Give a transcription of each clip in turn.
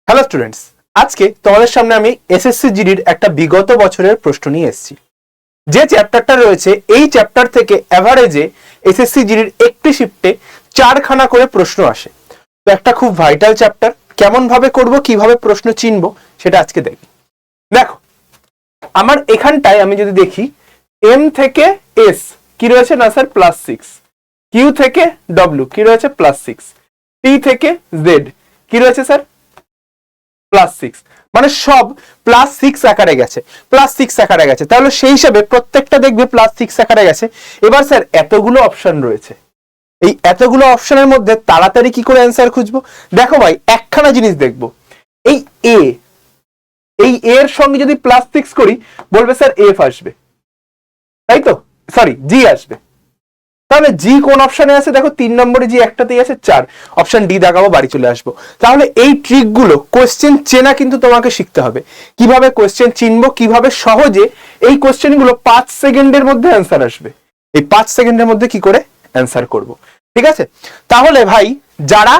Hello students, আজকে তোমাদের সামনে আমি এসএসসি জিডির একটা বিগত বছরের প্রশ্ন নিয়ে এসেছি। যে চ্যাপ্টারটা রয়েছে এই চ্যাপ্টার থেকে এভারেজে এসএসসি জিডির একটি শিফটে 4খানা করে প্রশ্ন আসে। তো একটা খুব ভাইটাল চ্যাপ্টার, কেমন ভাবে করব, কিভাবে প্রশ্ন চিনবো সেটা আজকে দেখি। দেখো, আমার এখানটায় আমি যদি দেখি এম থেকে এস কি রয়েছে না স্যার +6, কিউ থেকে ডব্লিউ কি রয়েছে +6, টি থেকে জেড কি রয়েছে স্যার +6, মানে সব +6 আকারে গেছে, +6 আকারে গেছে। তাহলে সেই হিসাবে প্রত্যেকটা দেখবে +6 আকারে গেছে। এবার স্যার এতগুলো অপশন রয়েছে, এই এতগুলো অপশনের মধ্যে তাড়াতাড়ি কি করে অ্যান্সার খুঁজবো? দেখো ভাই, একখানা জিনিস দেখবো, এই এর সঙ্গে যদি +6 করি বলবে স্যার এফ আসবে, তাই তো, সরি জি আসবে। তাহলে জি কোন অপশনে আছে? দেখো 3 নম্বরে জি একটাতেই আছে, 4 অপশন ডি দেখাবো, বাড়ি চলে আসবো। তাহলে এই ট্রিকগুলো কোয়েশ্চেন চেনা কিন্তু তোমাকে শিখতে হবে। কিভাবে কোয়েশ্চেন চিনবো, কিভাবে সহজে এই কোয়েশ্চেনগুলো 5 সেকেন্ডের মধ্যে অ্যান্সার আসবে, এই 5 সেকেন্ডের মধ্যে কি করে অ্যান্সার করব। ঠিক আছে, তাহলে ভাই যারা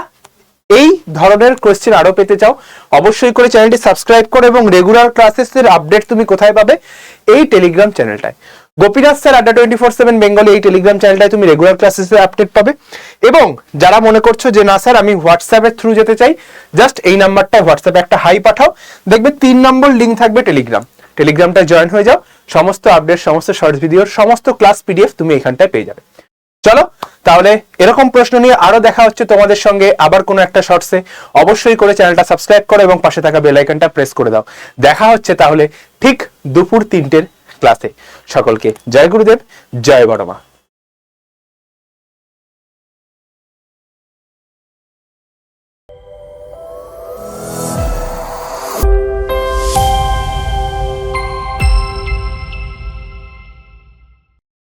এই ধরনের কোয়েশ্চেন আরো পেতে চাও অবশ্যই করে চ্যানেলটি সাবস্ক্রাইব করো এবং রেগুলার ক্লাসেসের আপডেট তুমি কোথায় পাবে? এই টেলিগ্রাম চ্যানেলটায়, গোপীনাথ স্যার আড্ডা 24/7 বেঙ্গলি, এই টেলিগ্রাম চ্যানেলটায় তুমি রেগুলার ক্লাসেসের আপডেট পাবে। এবং যারা মনে করছো যে না স্যার আমি হোয়াটসঅ্যাপের থ্রু যেতে চাই, জাস্ট এই নাম্বারটায় হোয়াটসঅ্যাপে একটা হাই পাঠাও, দেখবে 3 নম্বর লিঙ্ক থাকবে টেলিগ্রামটায় জয়েন হয়ে যাও, সমস্ত আপডেট, সমস্ত শর্টস ভিডিওর সমস্ত ক্লাস পিডিএফ তুমি এখানটায় পেয়ে যাবে। চলো তাহলে এরকম প্রশ্ন নিয়ে আরো দেখা হচ্ছে তোমাদের সঙ্গে আবার কোনো একটা শর্টসে। অবশ্যই করে চ্যানেলটা সাবস্ক্রাইব করো এবং পাশে থাকা বেল আইকনটা প্রেস করে দাও। দেখা হচ্ছে তাহলে ঠিক দুপুর 3টের ক্লাসে। সকলকে জয় গুরুদেব, জয় বড়মা।